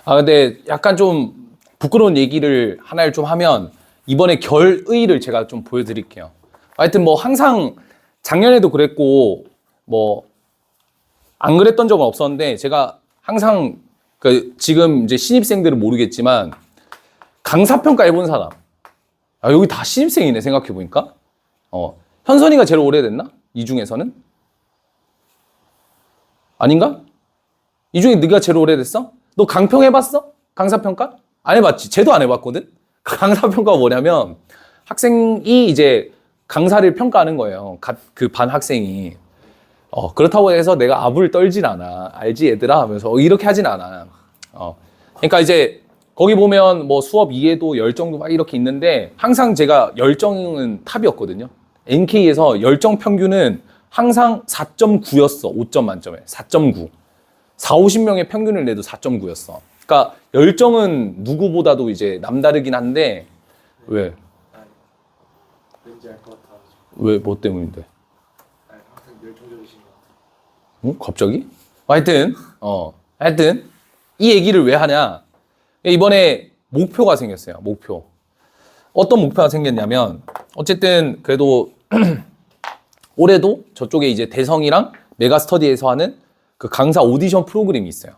근데 약간 좀 부끄러운 얘기를 하나를 좀 하면 이번에 결의를 제가 좀 보여드릴게요. 하여튼 뭐 항상 작년에도 그랬고 뭐 안 그랬던 적은 없었는데 제가 항상 지금 이제 신입생들은 모르겠지만 강사평가 해본 사람. 여기 다 신입생이네 생각해보니까. 현선이가 제일 오래됐나? 이 중에서는? 아닌가? 이 중에 네가 제일 오래됐어? 너 강평 해봤어? 강사평가? 안 해봤지. 쟤도 안 해봤거든? 강사평가가 뭐냐면 학생이 이제 강사를 평가하는 거예요. 그 반 학생이. 그렇다고 해서 내가 아부를 떨진 않아. 알지 얘들아 하면서 이렇게 하진 않아. 그러니까 이제 거기 보면 뭐 수업 이해도 열정도 막 이렇게 있는데 항상 제가 열정은 탑이었거든요. NK에서 열정 평균은 항상 4.9였어. 5점 만점에. 4.9. 4, 50명의 평균을 내도 4.9였어. 그러니까 열정은 누구보다도 이제 남다르긴 한데 왜? 왠지 알 것 같아. 왜? 뭐 때문인데? 항상 열정적이신 것 같아. 갑자기? 하여튼 이 얘기를 왜 하냐? 이번에 목표가 생겼어요. 목표. 어떤 목표가 생겼냐면 어쨌든 그래도 올해도 저쪽에 이제 대성이랑 메가스터디에서 하는 그 강사 오디션 프로그램이 있어요.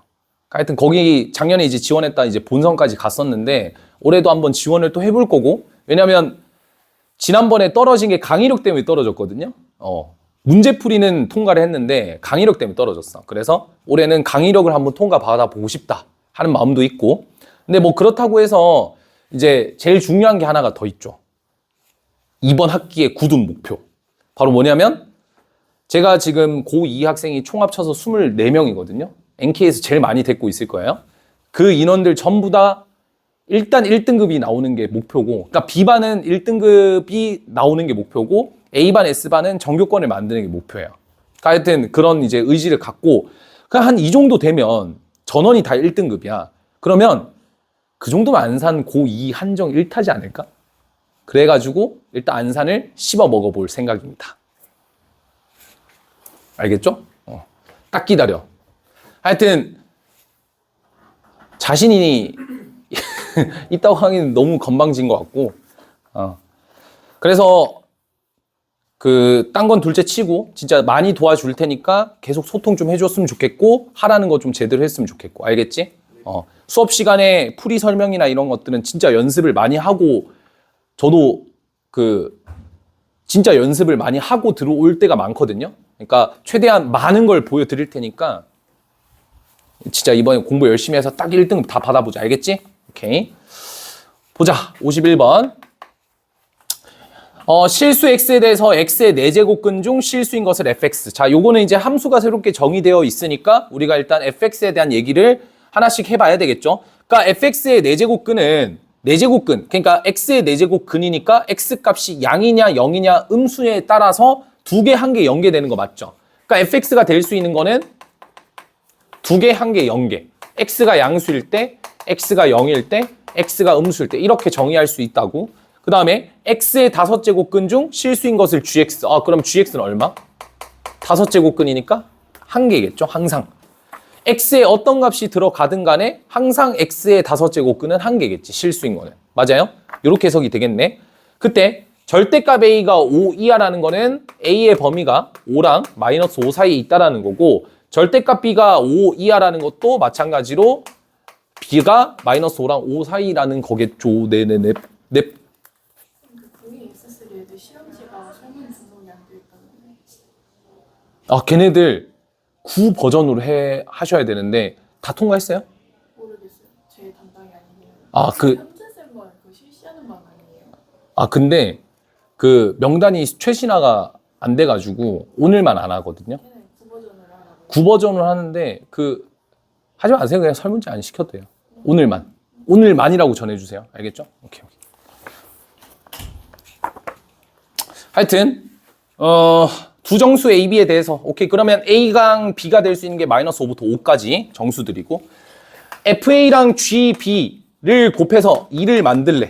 하여튼 거기 작년에 이제 지원했다 이제 본선까지 갔었는데 올해도 한번 지원을 또 해볼 거고 왜냐면 지난번에 떨어진 게 강의력 때문에 떨어졌거든요. 문제풀이는 통과를 했는데 강의력 때문에 떨어졌어. 그래서 올해는 강의력을 한번 통과 받아보고 싶다 하는 마음도 있고 근데 뭐 그렇다고 해서 이제 제일 중요한 게 하나가 더 있죠. 이번 학기의 굳은 목표. 바로 뭐냐면 제가 지금 고2 학생이 총 합쳐서 24명이거든요. NK에서 제일 많이 데리고 있을 거예요. 그 인원들 전부 다 일단 1등급이 나오는 게 목표고 그러니까 B반은 1등급이 나오는 게 목표고 A반, S반은 전교권을 만드는 게 목표예요. 그러니까 하여튼 그런 이제 의지를 갖고 그냥 한 이 정도 되면 전원이 다 1등급이야. 그러면 그 정도면 안산 고2 한정 1타지 않을까? 그래가지고 일단 안산을 씹어 먹어볼 생각입니다. 알겠죠? 딱 기다려. 하여튼 자신이 있다고 하기는 너무 건방진 것 같고 그래서 딴 건 둘째 치고 진짜 많이 도와줄 테니까 계속 소통 좀 해줬으면 좋겠고 하라는 거 좀 제대로 했으면 좋겠고 알겠지? 수업 시간에 풀이 설명이나 이런 것들은 진짜 연습을 많이 하고 저도 진짜 연습을 많이 하고 들어올 때가 많거든요. 그러니까 최대한 많은 걸 보여드릴 테니까 진짜 이번에 공부 열심히 해서 딱 1등 다 받아보자. 알겠지? 오케이. 보자. 51번. 실수 x에 대해서 x의 4제곱근 중 실수인 것을 fx. 자, 요거는 이제 함수가 새롭게 정의되어 있으니까 우리가 일단 fx에 대한 얘기를 하나씩 해봐야 되겠죠. 그러니까 fx의 4제곱근은 4제곱근, 그러니까 x의 4제곱근이니까 x 값이 양이냐 0이냐 음수에 따라서 2개, 1개, 0개 되는 거 맞죠? 그러니까 fx가 될 수 있는 거는 2개, 1개, 0개. x가 양수일 때, x가 0일 때, x가 음수일 때 이렇게 정의할 수 있다고. 그 다음에 x의 5제곱근 중 실수인 것을 gx. 그럼 gx는 얼마? 5제곱근이니까 1개겠죠, 항상. x에 어떤 값이 들어가든 간에 항상 x의 5제곱근은 1개겠지, 실수인 거는. 맞아요? 이렇게 해석이 되겠네. 그때 절대값 a가 5 이하라는 거는 a의 범위가 5랑 마이너스 5 사이에 있다라는 거고 절대값 b가 5 이하라는 것도 마찬가지로 b가 마이너스 5랑 5 사이라는 거겠죠. 네네네. 네. V-S3 애들 시험지가 설문 분석이 안 돼 있다는데. 걔네들 9 버전으로 하셔야 되는데 다 통과했어요? 모르겠어요. 제 담당이 아니에요. 현재쌤만 실시하는 반 아니에요? 근데 그 명단이 최신화가 안 돼가지고 오늘만 안 하거든요. 걔는 9버전을 하라고. 9버전을 하는데 하지 마세요. 그냥 설문지 안 시켜도 돼요. 오늘만. 오늘만이라고 전해주세요. 알겠죠? 오케이. 하여튼 두 정수 A, B에 대해서 오케이. 그러면 A랑 B가 될 수 있는 게 마이너스 5부터 5까지 정수들이고 FA랑 GB를 곱해서 2를 만들래.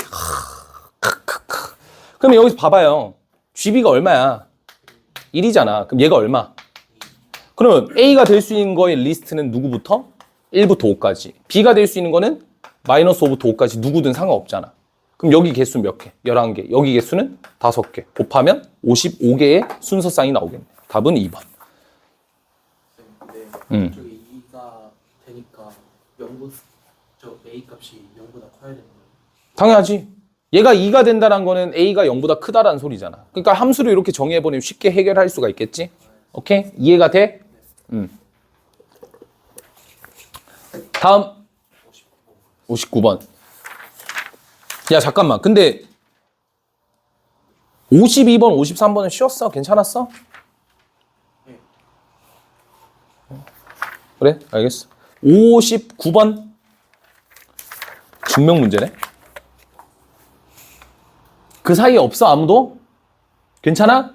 그러면 여기서 봐봐요. GB가 얼마야? 1이잖아. 그럼 얘가 얼마? 그러면 A가 될 수 있는 거의 리스트는 누구부터? 1부터 5까지. B가 될 수 있는 거는 마이너스 5부터 5까지 누구든 상관없잖아. 그럼 여기 개수 몇 개? 11개. 여기 개수는 5개. 곱하면 55개의 순서쌍이 나오겠네. 답은 2번. 근데 저기 2가 되니까 0보 저 A 값이 0보다 커야 되는 거예요. 당연하지. 얘가 2가 된다는 거는 A가 0보다 크다라는 소리잖아. 그러니까 함수를 이렇게 정의해버리면 쉽게 해결할 수가 있겠지? 오케이? 이해가 돼? 다음 59번. 야 잠깐만. 근데 52번, 53번은 쉬웠어? 괜찮았어? 네. 그래? 알겠어. 59번 증명 문제네. 그 사이에 없어 아무도? 괜찮아?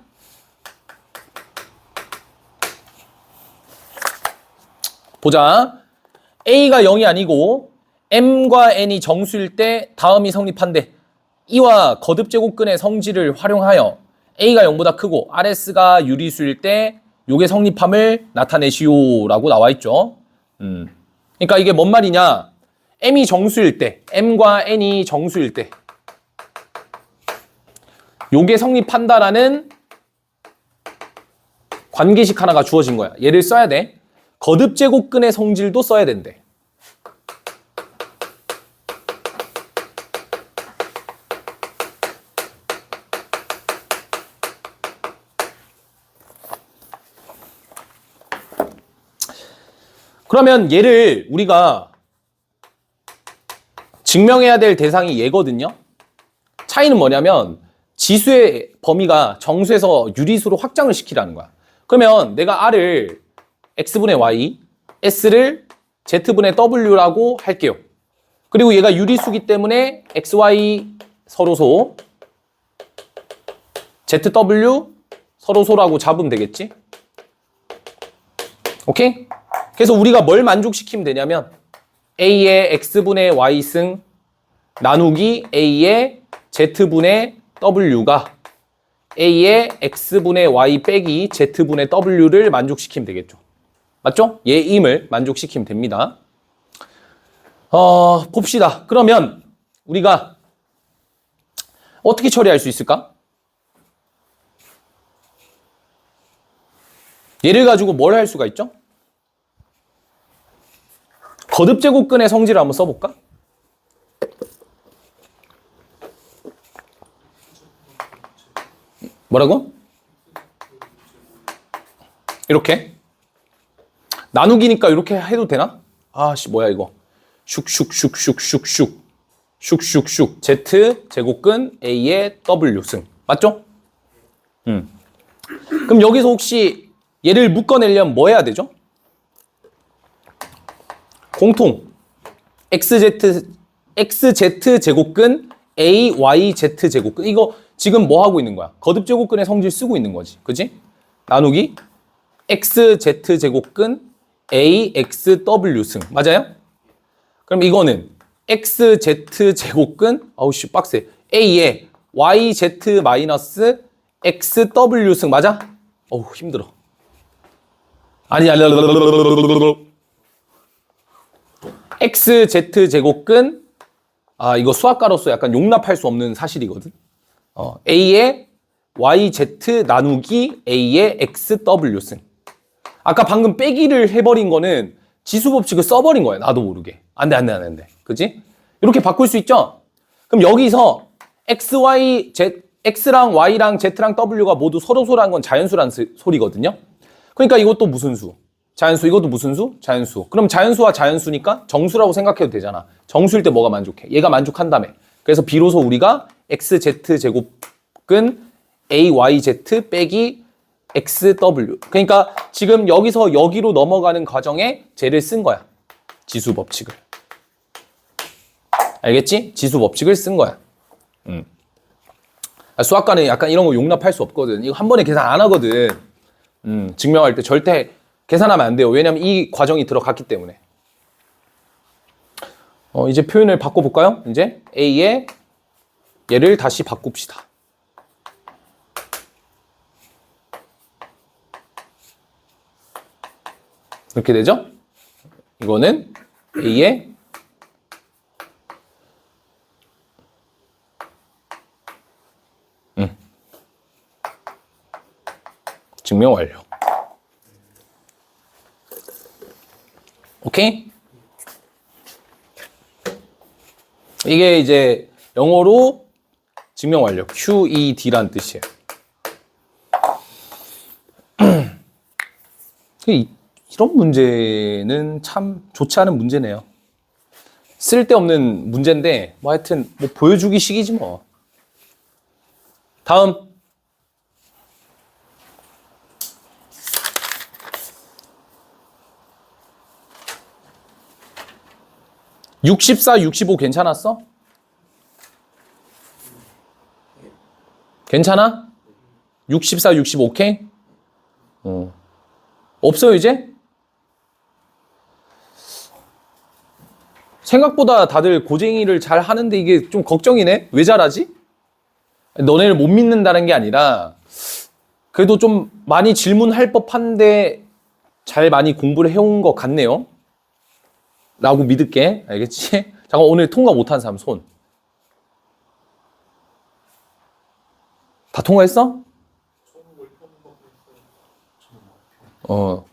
보자. A가 0이 아니고 M과 N이 정수일 때 다음이 성립한대. 이와 거듭제곱근의 성질을 활용하여 A가 0보다 크고 RS가 유리수일 때 요게 성립함을 나타내시오 라고 나와 있죠. 그러니까 이게 뭔 말이냐. M이 정수일 때, M과 N이 정수일 때 요게 성립한다라는 관계식 하나가 주어진 거야. 얘를 써야 돼. 거듭제곱근의 성질도 써야 된대. 그러면 얘를 우리가 증명해야 될 대상이 얘거든요. 차이는 뭐냐면 지수의 범위가 정수에서 유리수로 확장을 시키라는 거야. 그러면 내가 R을 X분의 Y, S를 Z분의 W라고 할게요. 그리고 얘가 유리수기 때문에 XY 서로소, ZW 서로소라고 잡으면 되겠지? 오케이? 그래서 우리가 뭘 만족시키면 되냐면 A의 X분의 Y승 나누기 A의 Z분의 W가 A의 X분의 Y 빼기 Z분의 W를 만족시키면 되겠죠. 맞죠? 얘임을 만족시키면 됩니다. 봅시다. 그러면 우리가 어떻게 처리할 수 있을까? 얘를 가지고 뭘 할 수가 있죠? 거듭제곱근의 성질을 한번 써볼까? 뭐라고? 이렇게? 나누기니까 이렇게 해도 되나? 아씨 뭐야 이거. 슉슉슉슉슉슉 슉슉슉 Z 제곱근 A의 W승 맞죠? 그럼 여기서 혹시 얘를 묶어내려면 뭐 해야 되죠? 공통 XZ 제곱근 AYZ 제곱근 이거 지금 뭐 하고 있는 거야? 거듭제곱근의 성질 쓰고 있는 거지. 그지? 나누기 XZ 제곱근 AXW승 맞아요? 그럼 이거는 XZ 제곱근 아우씨 빡세 A에 YZ 마이너스 XW승 맞아? 어우 힘들어. 아니 XZ 제곱근 이거 수학가로서 약간 용납할 수 없는 사실이거든. A의 YZ 나누기 A의 XW승. 아까 방금 빼기를 해버린 거는 지수 법칙을 써버린 거야. 나도 모르게. 안 돼. 그지? 이렇게 바꿀 수 있죠? 그럼 여기서 X랑 Y랑 Z랑 W가 모두 서로소라는 건 자연수라는 소리거든요. 그러니까 이것도 무슨 수? 자연수. 이것도 무슨 수? 자연수. 그럼 자연수와 자연수니까 정수라고 생각해도 되잖아. 정수일 때 뭐가 만족해? 얘가 만족한다며. 그래서 비로소 우리가 XZ 제곱근 AYZ 빼기 XW. 그러니까 지금 여기서 여기로 넘어가는 과정에 쟤를 쓴 거야. 지수 법칙을. 알겠지? 지수 법칙을 쓴 거야. 수학과는 약간 이런 거 용납할 수 없거든. 이거 한 번에 계산 안 하거든. 증명할 때 절대 계산하면 안 돼요. 왜냐면 이 과정이 들어갔기 때문에. 이제 표현을 바꿔볼까요? 이제 A의 얘를 다시 바꿉시다. 이렇게 되죠? 이거는 A의 증명 완료. 오케이? 이게 이제 영어로 증명 완료. QED란 뜻이에요. 이런 문제는 참 좋지 않은 문제네요. 쓸데없는 문제인데 뭐 하여튼 뭐 보여주기 식이지 뭐. 다음. 64, 65 괜찮았어? 괜찮아? 64, 65 오케이? 없어요 이제? 생각보다 다들 고쟁이를 잘 하는데 이게 좀 걱정이네? 왜 잘하지? 너네를 못 믿는다는 게 아니라 그래도 좀 많이 질문할 법한데 잘 많이 공부를 해온 것 같네요. 라고 믿을게. 알겠지? 잠깐 오늘 통과 못한 사람 손. 다 통과했어?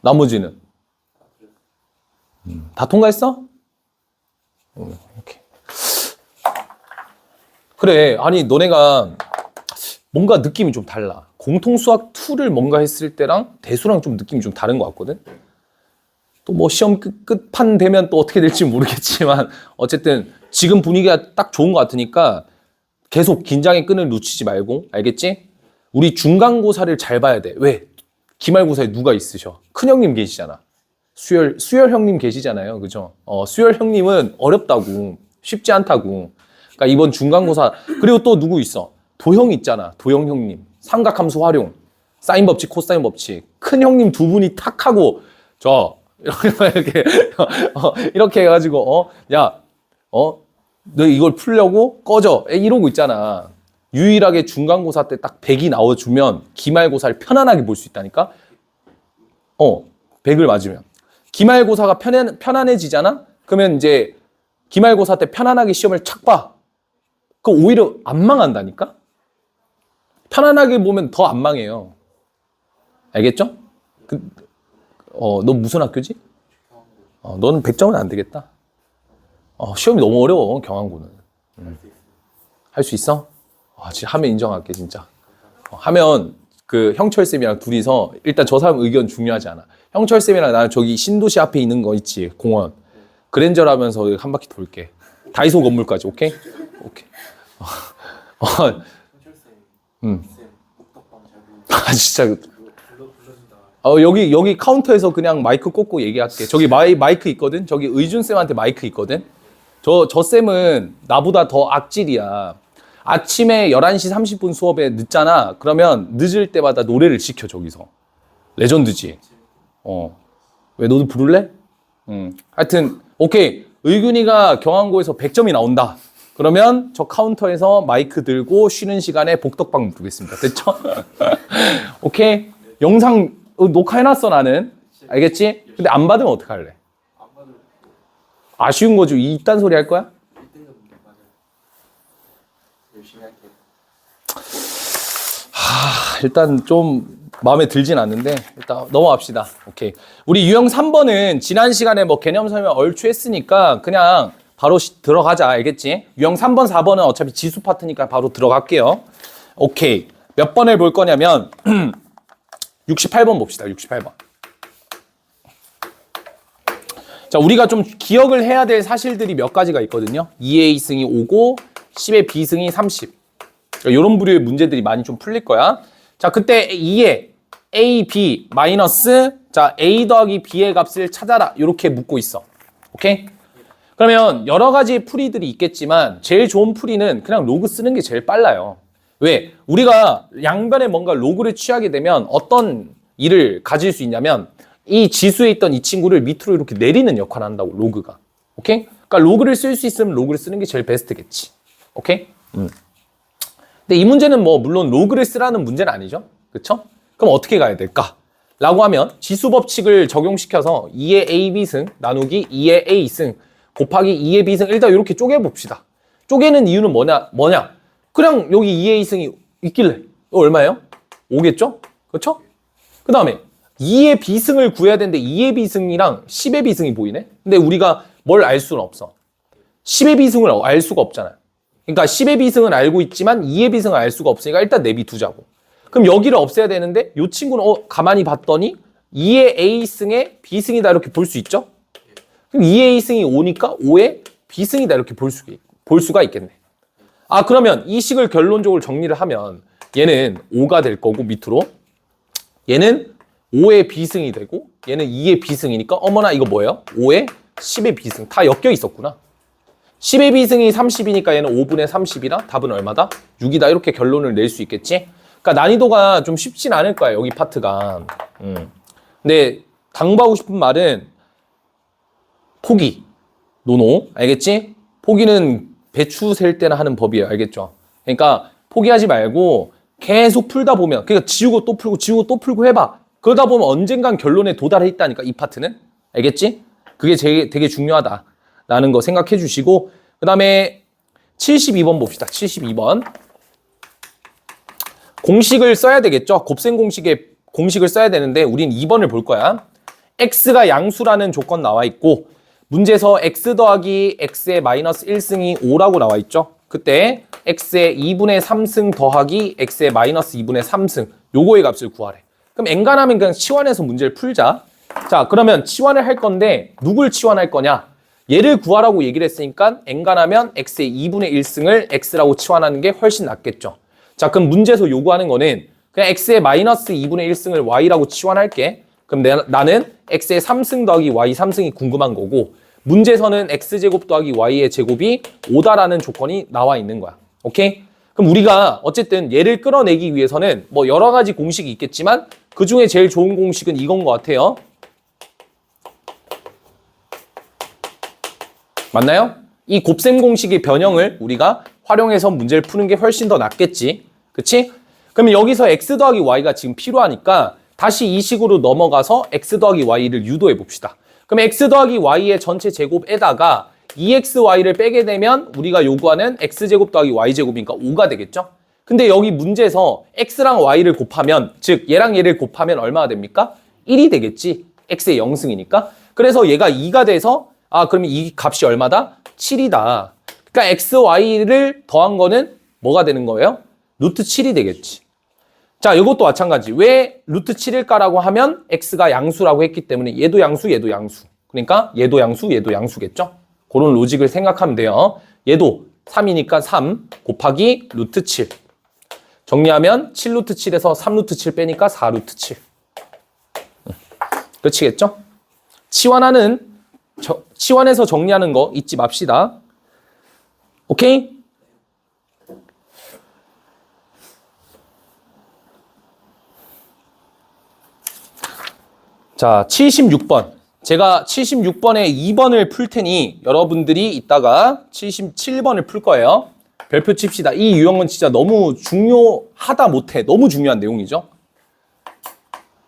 나머지는? 다 통과했어? 오케이. 그래. 아니 너네가 뭔가 느낌이 좀 달라. 공통수학 2를 뭔가 했을 때랑 대수랑 좀 느낌이 좀 다른 것 같거든? 또 뭐 시험 끝판 되면 또 어떻게 될지 모르겠지만 어쨌든 지금 분위기가 딱 좋은 것 같으니까 계속 긴장의 끈을 놓치지 말고 알겠지? 우리 중간고사를 잘 봐야 돼. 왜? 기말고사에 누가 있으셔? 큰형님 계시잖아. 수열 형님 계시잖아요. 그죠? 수열 형님은 어렵다고. 쉽지 않다고. 그러니까 이번 중간고사 그리고 또 누구 있어? 도형 있잖아. 도형 형님. 삼각함수 활용. 사인 법칙, 코사인 법칙. 큰 형님 두 분이 탁 하고 이렇게 이렇게 해가지고 너 이걸 풀려고 꺼져 이러고 있잖아. 유일하게 중간고사 때 딱 100이 나와주면 기말고사를 편안하게 볼 수 있다니까. 100을 맞으면 기말고사가 편안해지잖아. 그러면 이제 기말고사 때 편안하게 시험을 착 봐. 그 오히려 안 망한다니까. 편안하게 보면 더 안 망해요. 알겠죠? 너 무슨 학교지? 너는 100점은 안 되겠다. 시험이 너무 어려워, 경항고는. 할 수 있어? 진짜 하면 인정할게, 진짜. 하면 그 형철쌤이랑 둘이서 일단 저 사람 의견 중요하지 않아. 형철쌤이랑 나는 저기 신도시 앞에 있는 거 있지, 공원. 그랜저를 하면서 한 바퀴 돌게. 다이소 건물까지, 오케이? 오케이. 진짜. 여기 카운터에서 그냥 마이크 꽂고 얘기할게. 저기 마이크 있거든? 저기 의준쌤한테 마이크 있거든? 저 쌤은 나보다 더 악질이야. 아침에 11시 30분 수업에 늦잖아. 그러면 늦을 때마다 노래를 시켜, 저기서. 레전드지? 왜 너도 부를래? 하여튼, 오케이. 의균이가 경항고에서 100점이 나온다. 그러면 저 카운터에서 마이크 들고 쉬는 시간에 복덕방 부르겠습니다. 됐죠? 오케이. 영상 녹화해놨어, 나는. 알겠지? 근데 안 받으면 어떡할래? 아쉬운 거지. 이딴 소리 할 거야? 일단 좀 마음에 들진 않는데 일단 넘어갑시다. 오케이. 우리 유형 3번은 지난 시간에 뭐 개념 설명 얼추 했으니까 그냥 바로 들어가자. 알겠지? 유형 3번, 4번은 어차피 지수 파트니까 바로 들어갈게요. 오케이. 몇 번을 볼 거냐면 68번 봅시다. 68번. 자, 우리가 좀 기억을 해야 될 사실들이 몇 가지가 있거든요. 2의 2승이 5고 10의 b승이 30. 이런 부류의 문제들이 많이 좀 풀릴 거야. 자, 그때 2의 a, b 마이너스 자 a 더하기 b의 값을 찾아라. 이렇게 묻고 있어. 오케이? 그러면 여러 가지 풀이들이 있겠지만 제일 좋은 풀이는 그냥 로그 쓰는 게 제일 빨라요. 왜? 우리가 양변에 뭔가 로그를 취하게 되면 어떤 일을 가질 수 있냐면 이 지수에 있던 이 친구를 밑으로 이렇게 내리는 역할을 한다고, 로그가. 오케이? 그러니까 로그를 쓸 수 있으면 로그를 쓰는 게 제일 베스트겠지. 오케이? 근데 이 문제는 뭐 물론 로그를 쓰라는 문제는 아니죠. 그쵸? 그럼 어떻게 가야 될까? 라고 하면 지수 법칙을 적용시켜서 2의 a, b승 나누기 2의 a승 곱하기 2의 비승. 일단 이렇게 쪼개봅시다. 쪼개는 이유는 뭐냐? 그냥 여기 2의 2승이 있길래. 이거 얼마예요? 5겠죠? 그렇죠? 그 다음에 2의 비승을 구해야 되는데 2의 비승이랑 10의 비승이 보이네? 근데 우리가 뭘 알 수는 없어. 10의 비승을 알 수가 없잖아요. 그러니까 10의 비승은 알고 있지만 2의 비승을 알 수가 없으니까 일단 내비두자고. 그럼 여기를 없애야 되는데 이 친구는 가만히 봤더니 2의 A승의 B승이다 이렇게 볼 수 있죠? 그럼 2의 A승이 5니까 5의 B승이다 이렇게 볼 수가 있겠네. 아 그러면 이 식을 결론적으로 정리를 하면 얘는 5가 될 거고 밑으로 얘는 5의 B승이 되고 얘는 2의 B승이니까 어머나 이거 뭐예요? 5의 10의 B승 다 엮여 있었구나. 10의 B승이 30이니까 얘는 5분의 30이라 답은 얼마다? 6이다 이렇게 결론을 낼 수 있겠지? 그러니까 난이도가 좀 쉽진 않을 거야 여기 파트가. 근데 당부하고 싶은 말은 포기, 노노 알겠지? 포기는 배추 셀 때나 하는 법이에요 알겠죠? 그러니까 포기하지 말고 계속 풀다 보면 그러니까 지우고 또 풀고 지우고 또 풀고 해봐. 그러다 보면 언젠간 결론에 도달해 있다니까 이 파트는. 알겠지? 그게 되게 중요하다라는 거 생각해 주시고 그 다음에 72번 봅시다. 72번. 공식을 써야 되겠죠? 곱셈 공식에 공식을 써야 되는데 우린 2번을 볼 거야. x가 양수라는 조건 나와 있고 문제에서 x 더하기 x의 마이너스 1승이 5라고 나와 있죠? 그때 x의 2분의 3승 더하기 x의 마이너스 2분의 3승 요거의 값을 구하래. 그럼 엔간하면 그냥 치환해서 문제를 풀자. 자 그러면 치환을 할 건데 누굴 치환할 거냐? 얘를 구하라고 얘기를 했으니까 엔간하면 x의 2분의 1승을 x라고 치환하는 게 훨씬 낫겠죠. 자 그럼 문제에서 요구하는 거는 그냥 x의 마이너스 2분의 1승을 y라고 치환할게. 그럼 나는 x의 3승 더하기 y 3승이 궁금한 거고 문제에서는 x제곱 더하기 y의 제곱이 5다라는 조건이 나와 있는 거야. 오케이? 그럼 우리가 어쨌든 얘를 끌어내기 위해서는 뭐 여러 가지 공식이 있겠지만 그 중에 제일 좋은 공식은 이건 것 같아요. 맞나요? 이 곱셈 공식의 변형을 우리가 활용해서 문제를 푸는 게 훨씬 더 낫겠지. 그치? 그러면 여기서 x 더하기 y가 지금 필요하니까 다시 이 식으로 넘어가서 x 더하기 y를 유도해 봅시다. 그럼 x 더하기 y의 전체 제곱에다가 2xy를 빼게 되면 우리가 요구하는 x제곱 더하기 y제곱이니까 5가 되겠죠? 근데 여기 문제에서 x랑 y를 곱하면 즉 얘랑 얘를 곱하면 얼마가 됩니까? 1이 되겠지. x의 0승이니까. 그래서 얘가 2가 돼서 그러면 이 값이 얼마다? 7이다. 그러니까 xy를 더한 거는 뭐가 되는 거예요? 루트 7이 되겠지. 자, 이것도 마찬가지. 왜 루트 7일까라고 하면 x가 양수라고 했기 때문에 얘도 양수, 얘도 양수. 그러니까 얘도 양수, 얘도 양수겠죠? 그런 로직을 생각하면 돼요. 얘도 3이니까 3 곱하기 루트 7. 정리하면 7루트 7에서 3루트 7 빼니까 4루트 7. 끝이겠죠? 치환해서 정리하는 거 잊지 맙시다. 오케이? 자, 76번. 제가 76번에 2번을 풀 테니 여러분들이 이따가 77번을 풀 거예요. 별표 칩시다. 이 유형은 진짜 너무 중요하다 못해. 너무 중요한 내용이죠.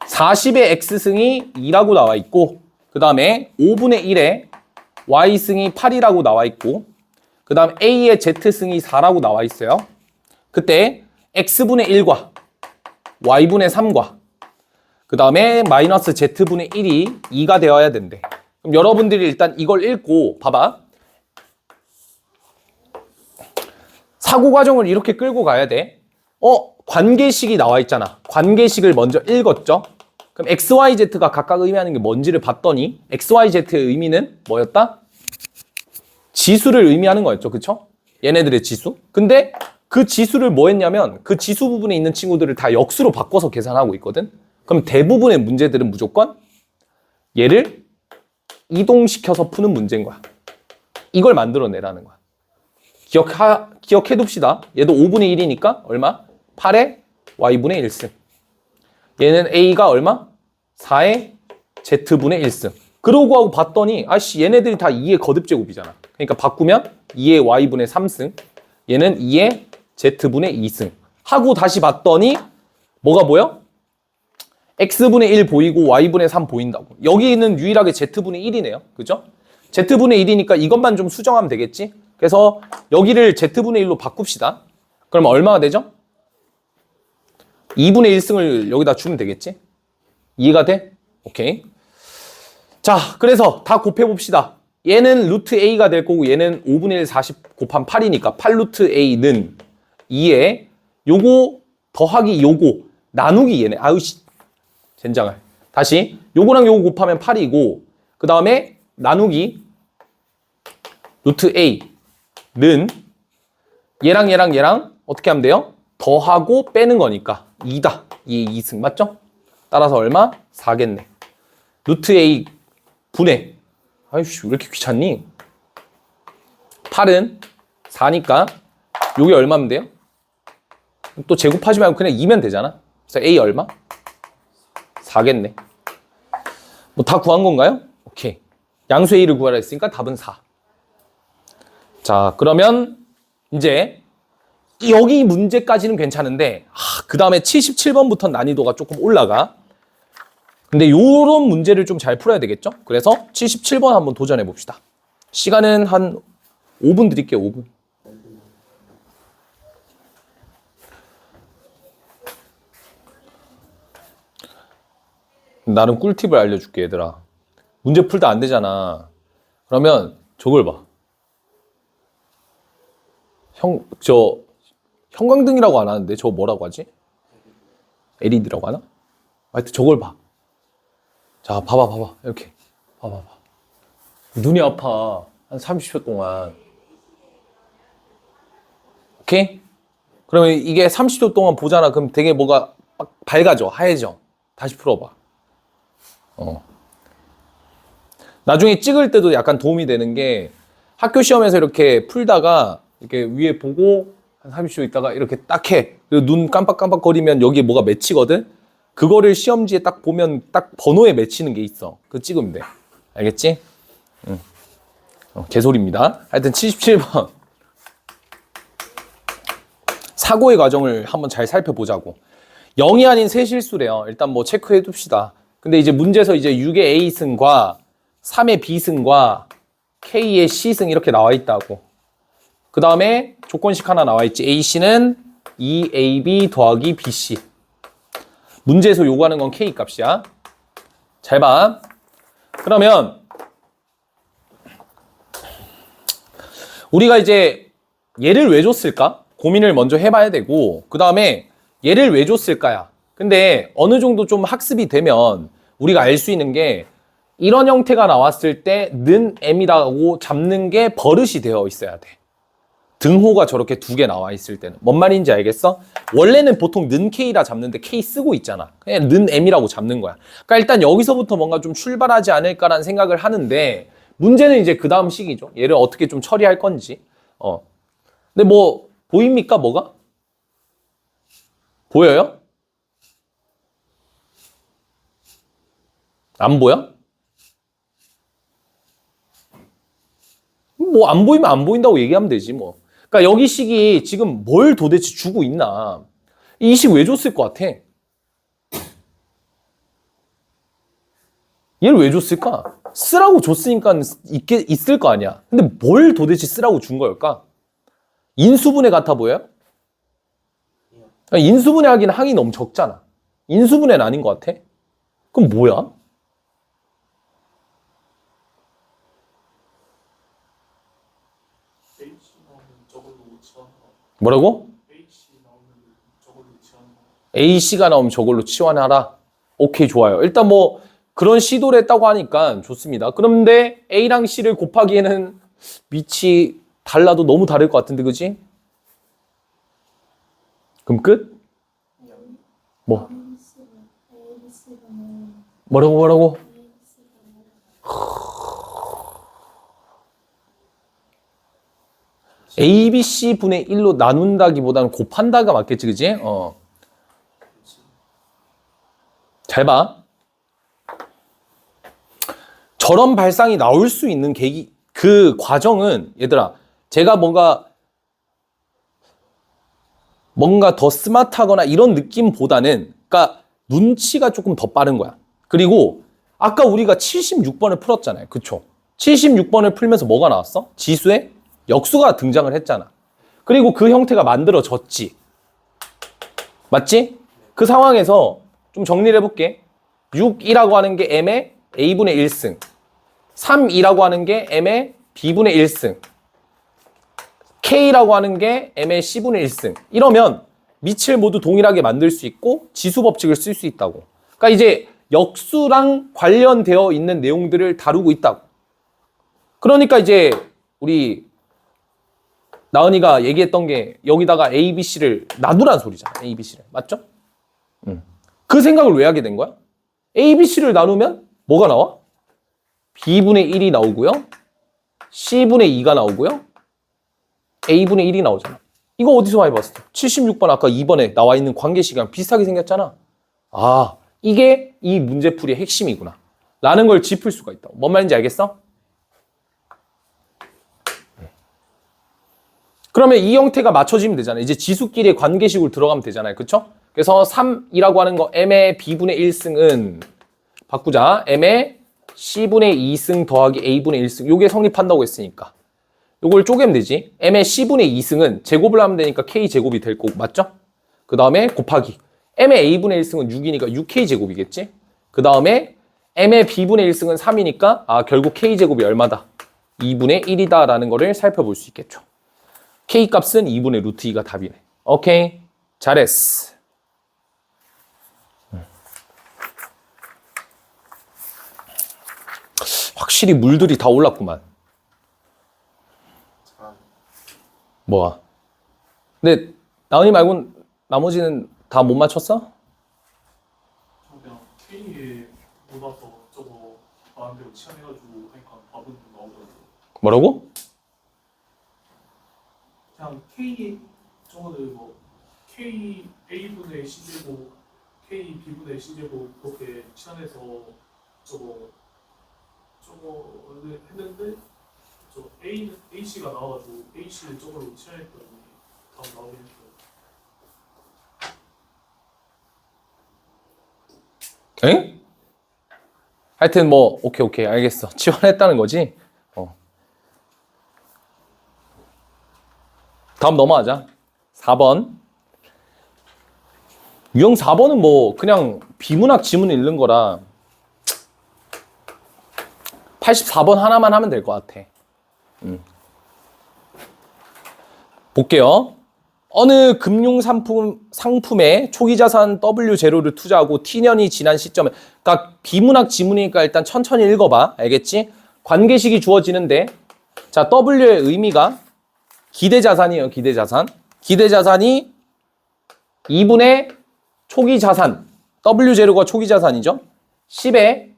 40의 x승이 2라고 나와 있고 그 다음에 5분의 1에 y승이 8이라고 나와 있고 그 다음 a의 z승이 4라고 나와 있어요. 그때 x분의 1과 y분의 3과 그 다음에 마이너스 z분의 1이 2가 되어야 된대. 그럼 여러분들이 일단 이걸 읽고 봐봐. 사고 과정을 이렇게 끌고 가야 돼. 관계식이 나와 있잖아. 관계식을 먼저 읽었죠. 그럼 XYZ가 각각 의미하는 게 뭔지를 봤더니 XYZ의 의미는 뭐였다? 지수를 의미하는 거였죠. 그쵸? 얘네들의 지수. 근데 그 지수를 뭐 했냐면 그 지수 부분에 있는 친구들을 다 역수로 바꿔서 계산하고 있거든. 그럼 대부분의 문제들은 무조건 얘를 이동시켜서 푸는 문제인 거야. 이걸 만들어내라는 거야. 기억해둡시다. 얘도 5분의 1이니까 얼마? 8의 y분의 1승. 얘는 a가 얼마? 4의 z분의 1승. 그러고 하고 봤더니 얘네들이 다 2의 거듭제곱이잖아. 그러니까 바꾸면 2의 y분의 3승. 얘는 2의 z분의 2승. 하고 다시 봤더니 뭐가 보여? x분의 1 보이고 y분의 3 보인다고. 여기는 유일하게 z분의 1이네요. 그죠? Z분의 1이니까 이것만 좀 수정하면 되겠지? 그래서 여기를 Z분의 1로 바꿉시다. 그러면 얼마가 되죠? 2분의 1승을 여기다 주면 되겠지? 이해가 돼? 오케이. 자, 그래서 다 곱해봅시다. 얘는 루트 A가 될 거고 얘는 5분의 1 40 곱한 8이니까 8 루트 A는 2에 요거 더하기 요거 나누기 얘네. 아우씨 젠장을. 다시 요거랑 요거 곱하면 8이고 그 다음에 나누기 루트 A는 얘랑 얘랑 얘랑 어떻게 하면 돼요? 더하고 빼는 거니까 2다. 2의 2승 맞죠? 따라서 얼마? 4겠네. 루트 A 분의 아이씨 왜 이렇게 귀찮니? 8은 4니까 요게 얼마면 돼요? 또 제곱하지 말고 그냥 2면 되잖아. 그래서 A 얼마? 4겠네. 뭐 다 구한 건가요? 오케이. 양수 A를 구하라 했으니까 답은 4. 자, 그러면 이제 여기 문제까지는 괜찮은데 그 다음에 77번부터 난이도가 조금 올라가. 근데 요런 문제를 좀 잘 풀어야 되겠죠? 그래서 77번 한번 도전해 봅시다. 시간은 한 5분 드릴게요. 5분. 나는 꿀팁을 알려줄게 얘들아. 문제 풀다 안 되잖아. 그러면 저걸 봐. 형광등이라고 안 하는데 저거 뭐라고 하지? LED라고 하나? 하여튼 저걸 봐. 자, 봐봐. 이렇게. 봐봐. 눈이 아파. 한 30초 동안. 오케이? 그러면 이게 30초 동안 보잖아. 그럼 되게 뭐가 밝아져. 하얘져. 다시 풀어봐. 나중에 찍을 때도 약간 도움이 되는 게 학교 시험에서 이렇게 풀다가 이렇게 위에 보고 한 30초 있다가 이렇게 딱 해. 그리고 눈 깜빡깜빡거리면 여기에 뭐가 맺히거든? 그거를 시험지에 딱 보면 딱 번호에 맺히는 게 있어. 그거 찍으면 돼. 알겠지? 응. 개소리입니다. 하여튼 77번. 사고의 과정을 한번 잘 살펴보자고. 0이 아닌 세 실수래요. 일단 뭐 체크해 둡시다. 근데 이제 문제에서 이제 6의 A승과 3의 B승과 K의 C승 이렇게 나와 있다고. 그 다음에 조건식 하나 나와 있지. AC는 2AB 더하기 BC. 문제에서 요구하는 건 K 값이야. 잘 봐. 그러면 우리가 이제 얘를 왜 줬을까? 고민을 먼저 해봐야 되고 그 다음에 얘를 왜 줬을까야. 근데 어느 정도 좀 학습이 되면 우리가 알 수 있는 게 이런 형태가 나왔을 때 는 M이라고 잡는 게 버릇이 되어 있어야 돼. 등호가 저렇게 두 개 나와 있을 때는. 뭔 말인지 알겠어? 원래는 보통 는 K라 잡는데 K 쓰고 있잖아. 그냥 는 M이라고 잡는 거야. 그러니까 일단 여기서부터 뭔가 좀 출발하지 않을까라는 생각을 하는데 문제는 이제 그 다음 시기죠. 얘를 어떻게 좀 처리할 건지. 근데 뭐 보입니까? 뭐가? 보여요? 안 보여? 뭐 안 보이면 안 보인다고 얘기하면 되지 뭐. 그러니까 여기 식이 지금 뭘 도대체 주고 있나? 이 식 왜 줬을 것 같아? 얘를 왜 줬을까? 쓰라고 줬으니까 있을 거 아니야. 근데 뭘 도대체 쓰라고 준 걸까? 인수분해 같아 보여요? 인수분해 하기는 항이 너무 적잖아. 인수분해는 아닌 것 같아? 그럼 뭐야? 뭐라고? A씨가 나오면 저걸로 치환하라. 오케이, 좋아요. 일단 뭐 그런 시도를 했다고 하니까 좋습니다. 그런데 A랑 C를 곱하기에는 밑이 달라도 너무 다를 것 같은데, 그지? 그럼 끝? 뭐? 뭐라고? ABC 분의 1로 나눈다기보다는 곱한다가 맞겠지, 그지? 잘 봐. 저런 발상이 나올 수 있는 계기, 그 과정은, 얘들아, 제가 뭔가 더 스마트하거나 이런 느낌보다는, 그러니까 눈치가 조금 더 빠른 거야. 그리고 아까 우리가 76번을 풀었잖아요. 그쵸? 76번을 풀면서 뭐가 나왔어? 지수에 역수가 등장을 했잖아. 그리고 그 형태가 만들어졌지. 맞지? 그 상황에서 좀 정리를 해볼게. 6이라고 하는 게 m의 a분의 1승, 3이라고 하는 게 m의 b분의 1승, k라고 하는 게 m의 c분의 1승. 이러면 밑을 모두 동일하게 만들 수 있고 지수 법칙을 쓸 수 있다고. 그러니까 이제 역수랑 관련되어 있는 내용들을 다루고 있다고. 그러니까 이제 우리 나은이가 얘기했던 게 여기다가 A, B, C를 놔두란 소리잖아. A, B, C를. 맞죠? 그 생각을 왜 하게 된 거야? A, B, C를 나누면 뭐가 나와? B분의 1이 나오고요. C분의 2가 나오고요. A분의 1이 나오잖아. 이거 어디서 많이 봤어? 76번 아까 2번에 나와 있는 관계식이랑 비슷하게 생겼잖아. 아, 이게 이 문제풀이의 핵심이구나. 라는 걸 짚을 수가 있다. 뭔 말인지 알겠어? 그러면 이 형태가 맞춰지면 되잖아요. 이제 지수끼리의 관계식으로 들어가면 되잖아요. 그쵸? 그래서 3이라고 하는 거 m의 b분의 1승은 바꾸자. m의 c분의 2승 더하기 a분의 1승. 요게 성립한다고 했으니까. 요걸 쪼개면 되지. m의 c분의 2승은 제곱을 하면 되니까 k제곱이 될 거고. 맞죠? 그 다음에 곱하기. m의 a분의 1승은 6이니까 6k제곱이겠지? 그 다음에 m의 b분의 1승은 3이니까 아 결국 k제곱이 얼마다? 2분의 1이다 라는 거를 살펴볼 수 있겠죠. K값은 2분의 루트 2가 답이네. 오케이. 잘했어. 확실히 물들이 다 올랐구만. 뭐야? 근데 나은이 말고는 나머지는 다 못 맞췄어? 그냥 K에 몰아서 저거 나름대로 치환해가지고 하니까 답은 나오더라고요. 뭐라고? 그냥 K 저거는 뭐 K A분의 C제곱, K B분의 C제곱 그렇게 치환해서 저거를 했는데 저 AC가 나와가지고 AC를 저걸로 치환했더니 답 나오긴 했어요. 엥? 하여튼 뭐 오케이 알겠어. 지원했다는 거지? 다음 넘어가자. 4번. 유형 4번은 뭐 그냥 비문학 지문 읽는 거라 84번 하나만 하면 될 것 같아. 볼게요. 어느 금융 상품에 초기 자산 W0를 투자하고 T년이 지난 시점에, 그러니까 비문학 지문이니까 일단 천천히 읽어봐. 알겠지? 관계식이 주어지는데, 자, W의 의미가 기대자산이에요. 기대자산. 기대자산이 2분의 초기 자산. W0가 초기 자산이죠. 10에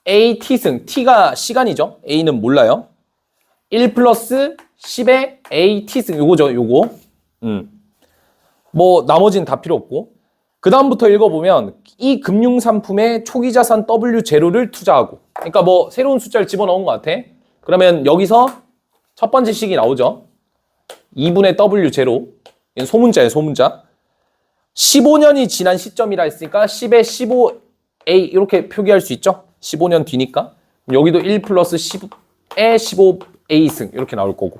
A T승. T가 시간이죠. A는 몰라요. 1 플러스 10에 A T승. 요거죠. 요거. 뭐 나머지는 다 필요 없고. 그 다음부터 읽어보면 이 금융상품에 초기자산 W0를 투자하고, 그러니까 뭐 새로운 숫자를 집어넣은 것 같아. 그러면 여기서 첫 번째 식이 나오죠. 2분의 W0. 이건 소문자예요. 소문자. 15년이 지난 시점이라 했으니까 10에 15A 이렇게 표기할 수 있죠. 15년 뒤니까. 여기도 1 플러스 10에 15A승 이렇게 나올 거고.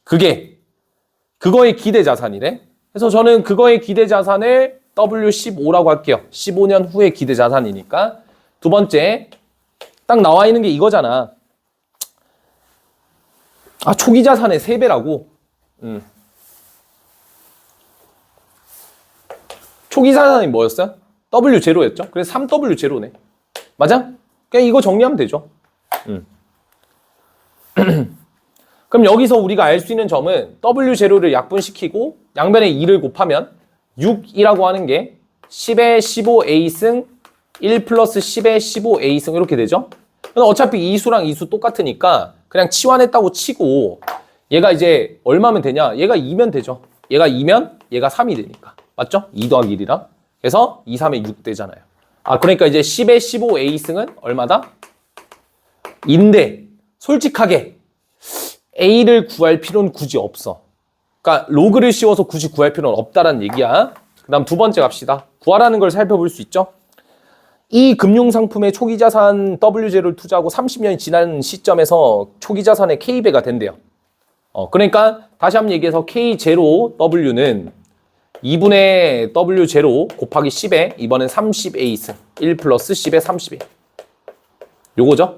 그거의 기대자산이래. 그래서 저는 그거의 기대자산을 W15라고 할게요. 15년 후의 기대자산이니까. 두 번째, 딱 나와 있는 게 이거잖아. 아, 초기자산의 3배라고? 초기자산이 뭐였어요? W0였죠? 그래서 3W0네. 맞아? 그냥 이거 정리하면 되죠. 그럼 여기서 우리가 알 수 있는 점은 W0를 약분시키고 양변에 2를 곱하면 6이라고 하는 게 10에 15A승 1 플러스 10에 15A승 이렇게 되죠. 어차피 이 수랑 이 수 똑같으니까 그냥 치환했다고 치고 얘가 이제 얼마면 되냐? 얘가 2면 되죠. 얘가 2면 얘가 3이 되니까. 맞죠? 2 더하기 1이랑. 그래서 2, 3에 6 되잖아요. 아, 그러니까 이제 10에 15A승은 얼마다? 인데 솔직하게 A를 구할 필요는 굳이 없어. 그러니까 로그를 씌워서 굳이 구할 필요는 없다라는 얘기야. 그 다음 두 번째 갑시다. 구하라는 걸 살펴볼 수 있죠. 이 금융상품의 초기자산 W0를 투자하고 30년이 지난 시점에서 초기자산의 K배가 된대요. 그러니까 다시 한번 얘기해서 K0W는 2분의 W0 곱하기 10에 이번엔 30A 1 플러스 10에 30A 요거죠.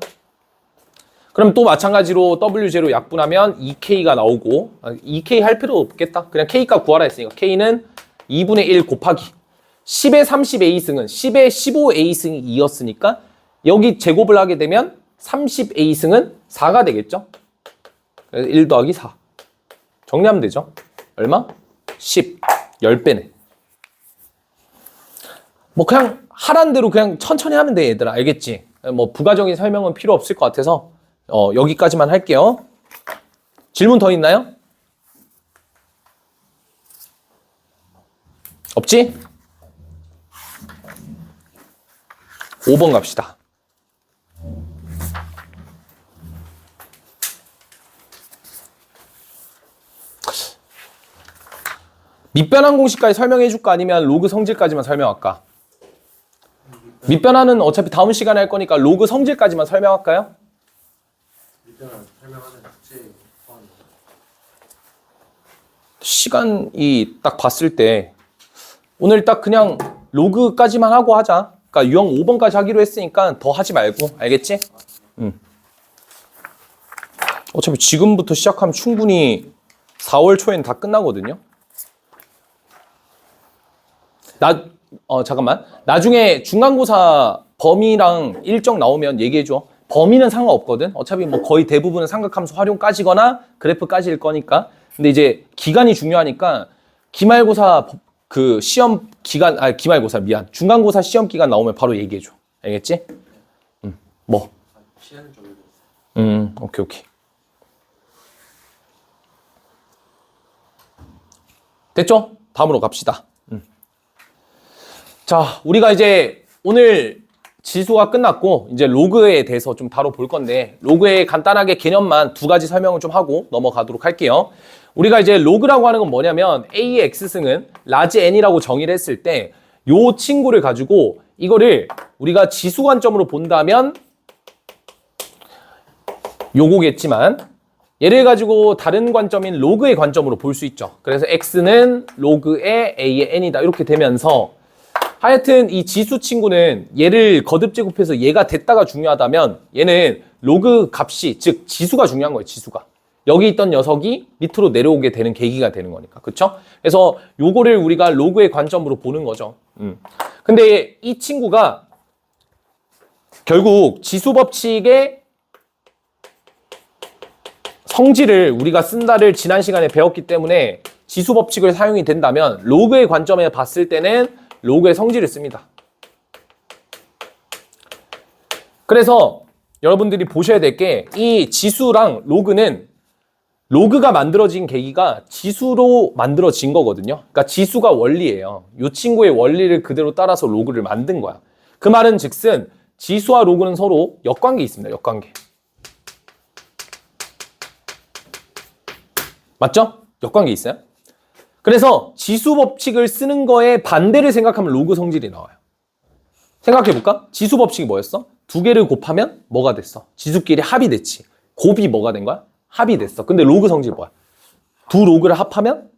그럼 또 마찬가지로 W0 약분하면 2K가 나오고 2K 할 필요 없겠다. 그냥 K값 구하라 했으니까 K는 2분의 1 곱하기 10에 30A승은 10에 15A승이 2였으니까 여기 제곱을 하게 되면 30A승은 4가 되겠죠. 그래서 1 더하기 4 정리하면 되죠. 얼마? 10 10배네. 뭐 그냥 하란 대로 그냥 천천히 하면 돼 얘들아. 알겠지? 뭐 부가적인 설명은 필요 없을 것 같아서 여기까지만 할게요. 질문 더 있나요? 없지? 5번 갑시다. 밑변환 공식까지 설명해 줄까 아니면 로그 성질까지만 설명할까? 밑변환은 어차피 다음 시간에 할 거니까 로그 성질까지만 설명할까요? 밑변환 설명하는 숙제 포함. 시간이 딱 봤을 때 오늘 딱 그냥 로그까지만 하고 하자. 그러니까 유형 5번까지 하기로 했으니까 더 하지 말고. 알겠지? 어차피 지금부터 시작하면 충분히 4월 초엔 다 끝나거든요. 잠깐만. 나중에 중간고사 범위랑 일정 나오면 얘기해줘. 범위는 상관없거든. 어차피 뭐 거의 대부분은 삼각함수 활용까지거나 그래프까지일 거니까. 근데 이제 기간이 중요하니까 기말고사 그 시험 기간, 기말고사 미안. 중간고사 시험 기간 나오면 바로 얘기해줘. 알겠지? 뭐? 시간 좀 읽었어요. 오케이. 됐죠? 다음으로 갑시다. 자, 우리가 이제 오늘 지수가 끝났고 이제 로그에 대해서 좀 다뤄볼 건데 로그의 간단하게 개념만 2가지 설명을 좀 하고 넘어가도록 할게요. 우리가 이제 로그라고 하는 건 뭐냐면 A의 X승은 라지 N이라고 정의를 했을 때 요 친구를 가지고 이거를 우리가 지수 관점으로 본다면 요거겠지만 얘를 가지고 다른 관점인 로그의 관점으로 볼 수 있죠. 그래서 X는 로그의 A의 N이다 이렇게 되면서 하여튼 이 지수 친구는 얘를 거듭 제곱해서 얘가 됐다가 중요하다면 얘는 로그 값이 즉 지수가 중요한 거예요. 지수가. 여기 있던 녀석이 밑으로 내려오게 되는 계기가 되는 거니까. 그쵸? 그래서 요거를 우리가 로그의 관점으로 보는 거죠. 근데 이 친구가 결국 지수 법칙의 성질을 우리가 쓴다를 지난 시간에 배웠기 때문에 지수 법칙을 사용이 된다면 로그의 관점에 봤을 때는 로그의 성질을 씁니다. 그래서 여러분들이 보셔야 될 게 이 지수랑 로그는 로그가 만들어진 계기가 지수로 만들어진 거거든요. 그러니까 지수가 원리예요. 이 친구의 원리를 그대로 따라서 로그를 만든 거야. 그 말은 즉슨 지수와 로그는 서로 역관계 있습니다. 역관계. 맞죠? 역관계 있어요? 그래서 지수 법칙을 쓰는 거에 반대를 생각하면 로그 성질이 나와요. 생각해볼까? 지수 법칙이 뭐였어? 두 개를 곱하면 뭐가 됐어? 지수끼리 합이 됐지. 곱이 뭐가 된 거야? 합이 됐어. 근데 로그 성질이 뭐야? 두 로그를 합하면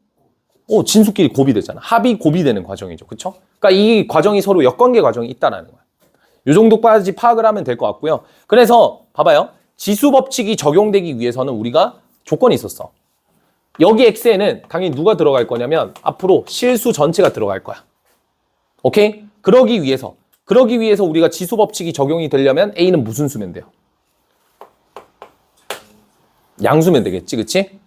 진수끼리 곱이 되잖아. 합이 곱이 되는 과정이죠. 그쵸? 그러니까 이 과정이 서로 역관계 과정이 있다는 거야. 이 정도까지 파악을 하면 될 것 같고요. 그래서 봐봐요. 지수 법칙이 적용되기 위해서는 우리가 조건이 있었어. 여기 X에는 당연히 누가 들어갈 거냐면 앞으로 실수 전체가 들어갈 거야. 오케이? 그러기 위해서 우리가 지수 법칙이 적용이 되려면 A는 무슨 수면 돼요? 양수면 되겠지, 그치?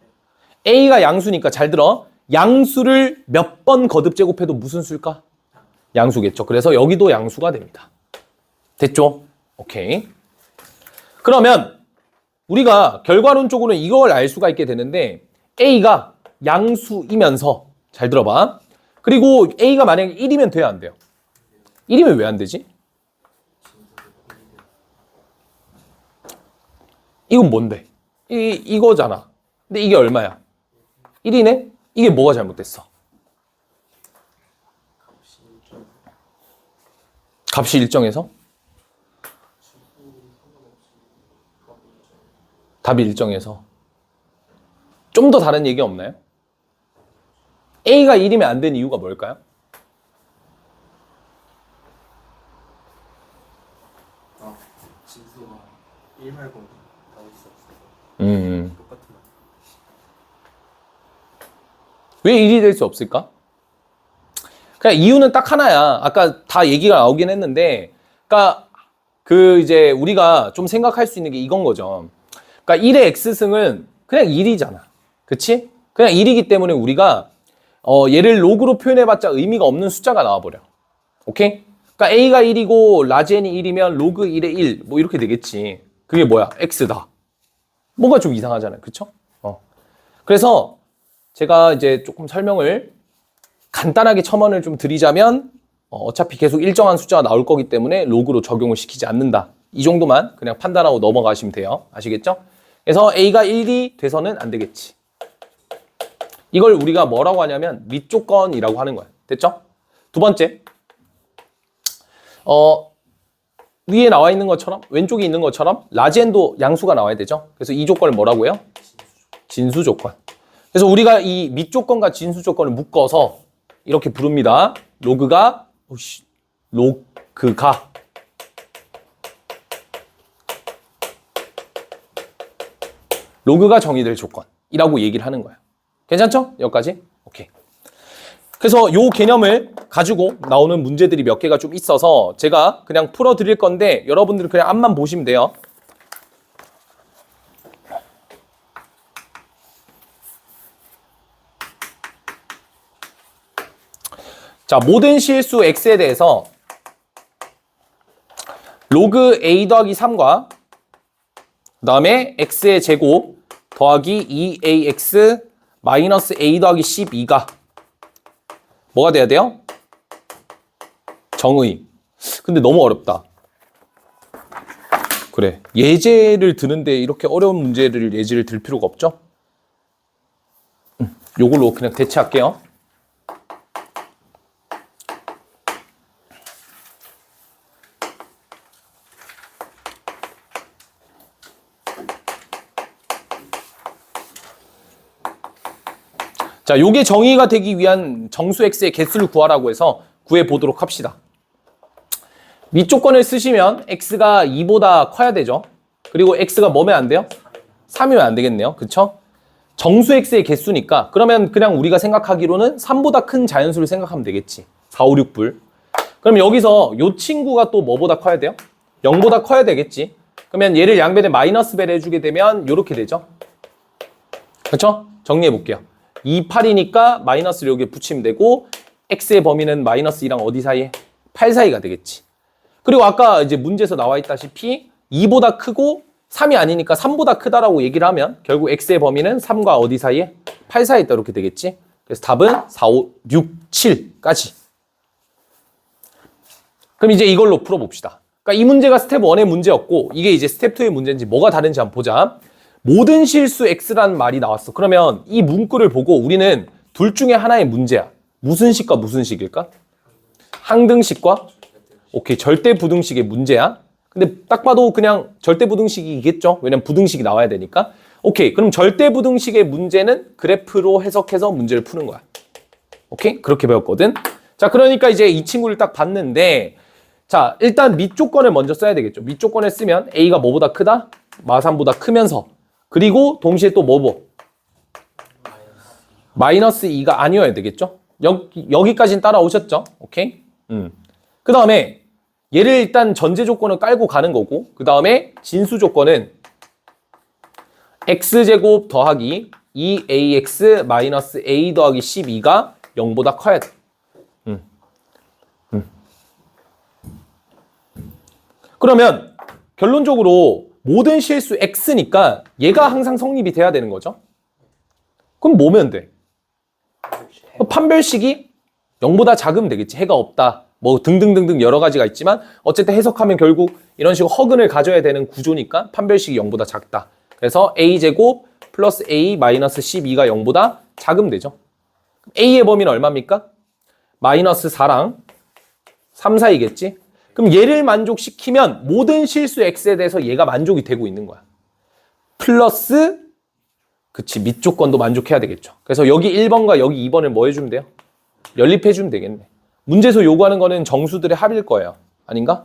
A가 양수니까 잘 들어. 양수를 몇 번 거듭 제곱해도 무슨 수일까? 양수겠죠. 그래서 여기도 양수가 됩니다. 됐죠? 오케이. 그러면 우리가 결과론적으로는 이걸 알 수가 있게 되는데 A가 양수이면서 잘 들어봐. 그리고 A가 만약에 1이면 돼야 안 돼요? 1이면 왜 안 되지? 이건 뭔데? 이거잖아. 근데 이게 얼마야? 1이네? 이게 뭐가 잘못됐어? 값이 일정해서? 답이 일정해서. 좀 더 다른 얘기 없나요? A가 1이면 안 되는 이유가 뭘까요? 진수가 1 말고 나올 수 없어서 똑같은 말. 왜 1이 될 수 없을까? 그냥 이유는 딱 하나야. 아까 다 얘기가 나오긴 했는데, 그러니까 그 이제 우리가 좀 생각할 수 있는 게 이건 거죠. 그러니까 1의 x승은 그냥 1이잖아. 그치? 그냥 1이기 때문에 우리가 얘를 로그로 표현해봤자 의미가 없는 숫자가 나와버려. 오케이? 그러니까 a가 1이고 라지n이 1이면 로그 1의 1, 뭐 이렇게 되겠지. 그게 뭐야? x다. 뭔가 좀 이상하잖아요. 그쵸? 그래서 제가 이제 조금 설명을 간단하게 첨언을 좀 드리자면 어차피 계속 일정한 숫자가 나올 거기 때문에 로그로 적용을 시키지 않는다. 이 정도만 그냥 판단하고 넘어가시면 돼요. 아시겠죠? 그래서 a가 1이 돼서는 안 되겠지. 이걸 우리가 뭐라고 하냐면 밑조건이라고 하는 거야. 됐죠? 두 번째, 위에 나와 있는 것처럼 왼쪽에 있는 것처럼 라지엔도 양수가 나와야 되죠. 그래서 이 조건을 뭐라고 해요? 진수 조건. 그래서 우리가 이 밑조건과 진수 조건을 묶어서 이렇게 부릅니다. 로그가 정의될 조건이라고 얘기를 하는 거야. 괜찮죠? 여기까지? 오케이. 그래서 요 개념을 가지고 나오는 문제들이 몇 개가 좀 있어서 제가 그냥 풀어 드릴 건데 여러분들은 그냥 앞만 보시면 돼요. 자, 모든 실수 x에 대해서 로그 a 더하기 3과 그 다음에 x의 제곱 더하기 2ax 마이너스 a 더하기 12가 뭐가 돼야 돼요? 정의. 근데 너무 어렵다. 그래. 예제를 드는데 이렇게 어려운 문제를 예제를 들 필요가 없죠? 요걸로 그냥 대체할게요. 자, 요게 정의가 되기 위한 정수 x의 개수를 구하라고 해서 구해 보도록 합시다. 밑조건을 쓰시면 x가 2보다 커야 되죠. 그리고 x가 뭐면 안 돼요? 3이면 안 되겠네요. 그쵸? 정수 x의 개수니까 그러면 그냥 우리가 생각하기로는 3보다 큰 자연수를 생각하면 되겠지. 4, 5, 6불. 그럼 여기서 요 친구가 또 뭐보다 커야 돼요? 0보다 커야 되겠지. 그러면 얘를 양변에 마이너스 배를 해주게 되면 요렇게 되죠. 그쵸? 정리해 볼게요. 2, 8이니까 마이너스를 여기에 붙이면 되고 x의 범위는 마이너스 2랑 어디 사이에? 8 사이가 되겠지. 그리고 아까 이제 문제에서 나와 있다시피 2보다 크고 3이 아니니까 3보다 크다라고 얘기를 하면 결국 x의 범위는 3과 어디 사이에? 8 사이에 있다 이렇게 되겠지. 그래서 답은 4, 5, 6, 7까지. 그럼 이제 이걸로 풀어봅시다. 그러니까 이 문제가 스텝 1의 문제였고 이게 이제 스텝 2의 문제인지 뭐가 다른지 한번 보자. 모든 실수 x라는 말이 나왔어. 그러면 이 문구를 보고 우리는 둘 중에 하나의 문제야. 무슨 식과 무슨 식일까? 항등식과 오케이, 절대부등식의 문제야. 근데 딱 봐도 그냥 절대부등식이겠죠. 왜냐면 부등식이 나와야 되니까. 오케이, 그럼 절대부등식의 문제는 그래프로 해석해서 문제를 푸는 거야. 오케이, 그렇게 배웠거든. 자, 그러니까 이제 이 친구를 딱 봤는데 자, 일단 밑조건을 먼저 써야 되겠죠. 밑조건을 쓰면 a가 뭐보다 크다? 마3보다 크면서 그리고 동시에 또 뭐뭐? 마이너스 2가 아니어야 되겠죠? 여기까지는 따라오셨죠? 오케이? 그 다음에 얘를 일단 전제 조건을 깔고 가는 거고 그 다음에 진수 조건은 x제곱 더하기 2ax 마이너스 a 더하기 12가 0보다 커야 돼. 그러면 결론적으로 모든 실수 x니까 얘가 항상 성립이 돼야 되는 거죠. 그럼 뭐면 돼? 판별식이 0보다 작으면 되겠지. 해가 없다. 뭐 등등등등 여러 가지가 있지만 어쨌든 해석하면 결국 이런 식으로 허근을 가져야 되는 구조니까 판별식이 0보다 작다. 그래서 a제곱 플러스 a 마이너스 12가 0보다 작으면 되죠. a의 범위는 얼마입니까? 마이너스 4랑 3 사이겠지. 그럼 얘를 만족시키면 모든 실수 x에 대해서 얘가 만족이 되고 있는 거야. 플러스 그치 밑 조건도 만족해야 되겠죠. 그래서 여기 1번과 여기 2번을 뭐 해주면 돼요? 연립해주면 되겠네. 문제에서 요구하는 거는 정수들의 합일 거예요. 아닌가?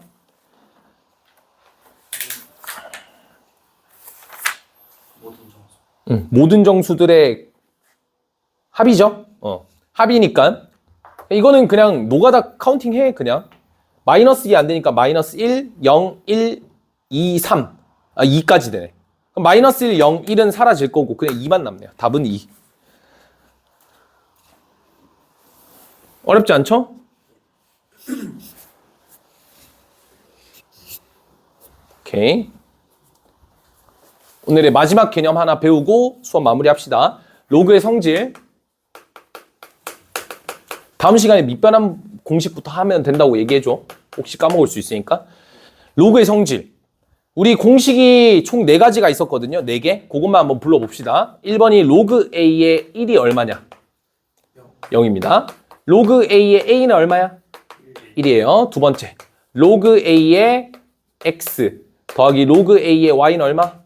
모든 정수. 모든 정수들의 합이죠. 합이니까 이거는 그냥 노가다 카운팅 해. 그냥 마이너스 2 안 되니까 마이너스 1, 0, 1, 2, 3 2까지 되네. 그럼 마이너스 1, 0, 1은 사라질 거고 그냥 2만 남네요. 답은 2. 어렵지 않죠? 오케이. 오늘의 마지막 개념 하나 배우고 수업 마무리합시다. 로그의 성질. 다음 시간에 밑변환 공식부터 하면 된다고 얘기해줘. 혹시 까먹을 수 있으니까. 로그의 성질. 우리 공식이 총 4가지가 있었거든요. 4개. 그것만 한번 불러봅시다. 1번이 로그 A의 1이 얼마냐? 0입니다. 로그 A의 A는 얼마야? 1이에요. 두 번째. 로그 A의 X 더하기 로그 A의 Y는 얼마?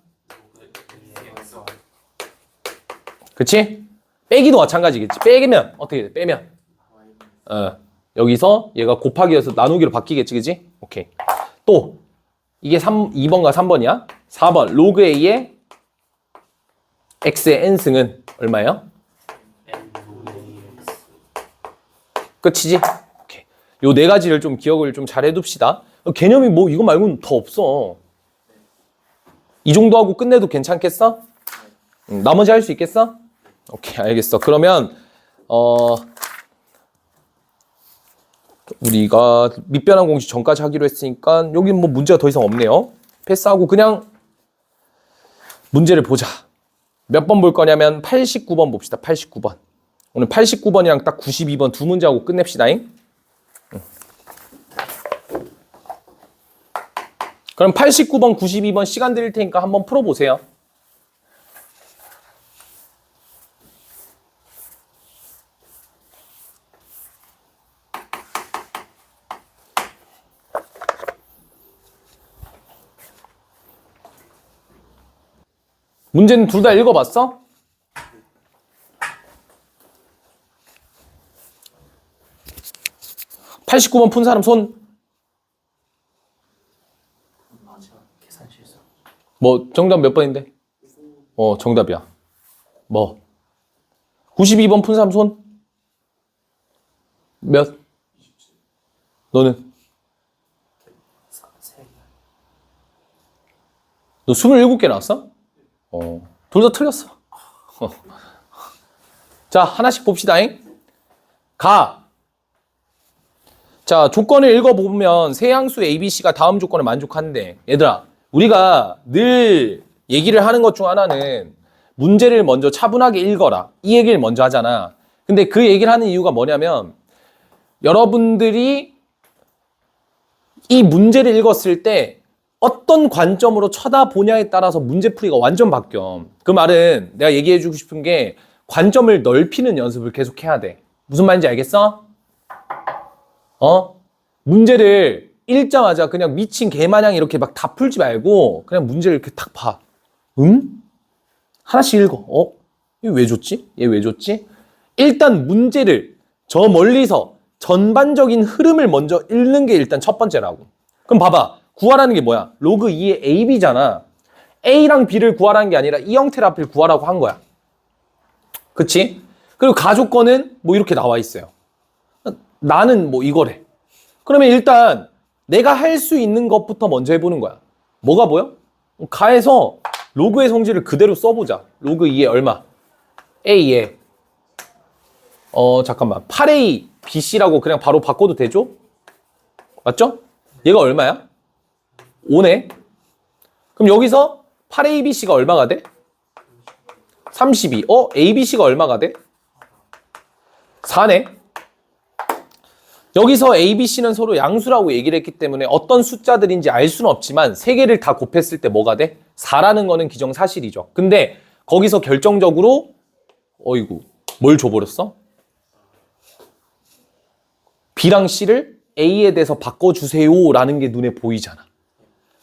그치? 빼기도 마찬가지겠지. 빼면 어떻게 돼? 빼면 여기서 얘가 곱하기여서 나누기로 바뀌겠지. 그치? 오케이. 또 이게 2번과 3번이야. 4번 로그 A의 X의 N승은 얼마예요? 끝이지? 오케이. 요 4가지를 좀 기억을 좀 잘 해둡시다. 개념이 뭐 이거 말고는 더 없어. 이 정도 하고 끝내도 괜찮겠어? 나머지 할 수 있겠어? 오케이, 알겠어. 그러면 우리가 밑변환 공식 전까지 하기로 했으니까 여기 뭐 문제가 더 이상 없네요. 패스하고 그냥 문제를 보자. 몇 번 볼 거냐면 89번 봅시다. 89번. 오늘 89번이랑 딱 92번 두 문제 하고 끝냅시다잉. 그럼 89번, 92번 시간 드릴 테니까 한번 풀어보세요. 문제는 둘 다 읽어봤어? (89번) 푼 사람 손. 제가 계산 실수. 뭐 정답 몇 번인데? 정답이야. 뭐 92번 푼 사람 손? 몇? 너는? 3개. 너 27개 나왔어? 둘 다 틀렸어. 자, 하나씩 봅시다잉. 자, 조건을 읽어보면 세양수 ABC가 다음 조건을 만족하는데, 얘들아, 우리가 늘 얘기를 하는 것 중 하나는 문제를 먼저 차분하게 읽어라. 이 얘기를 먼저 하잖아. 근데 그 얘기를 하는 이유가 뭐냐면, 여러분들이 이 문제를 읽었을 때 어떤 관점으로 쳐다보냐에 따라서 문제풀이가 완전 바뀌어. 그 말은 내가 얘기해주고 싶은 게 관점을 넓히는 연습을 계속 해야 돼. 무슨 말인지 알겠어? 문제를 읽자마자 그냥 미친 개마냥 이렇게 막 다 풀지 말고 그냥 문제를 이렇게 탁 봐. 응? 하나씩 읽어. 얘 왜 줬지? 얘 왜 줬지? 일단 문제를 저 멀리서 전반적인 흐름을 먼저 읽는 게 일단 첫 번째라고. 그럼 봐봐. 구하라는 게 뭐야? 로그 2의 AB잖아. A랑 B를 구하라는 게 아니라 이 형태를 앞을 구하라고 한 거야. 그치? 그리고 가조건은 뭐 이렇게 나와 있어요. 나는 뭐 이거래. 그러면 일단 내가 할 수 있는 것부터 먼저 해보는 거야. 뭐가 보여? 가에서 로그의 성질을 그대로 써보자. 로그 2의 얼마? A에 잠깐만 8A BC라고 그냥 바로 바꿔도 되죠? 맞죠? 얘가 얼마야? 5네. 그럼 여기서 8ABC가 얼마가 돼? 32. ABC가 얼마가 돼? 4네. 여기서 ABC는 서로 양수라고 얘기를 했기 때문에 어떤 숫자들인지 알 수는 없지만 세 개를 다 곱했을 때 뭐가 돼? 4라는 거는 기정사실이죠. 근데 거기서 결정적으로 뭘 줘버렸어? B랑 C를 A에 대해서 바꿔주세요 라는 게 눈에 보이잖아.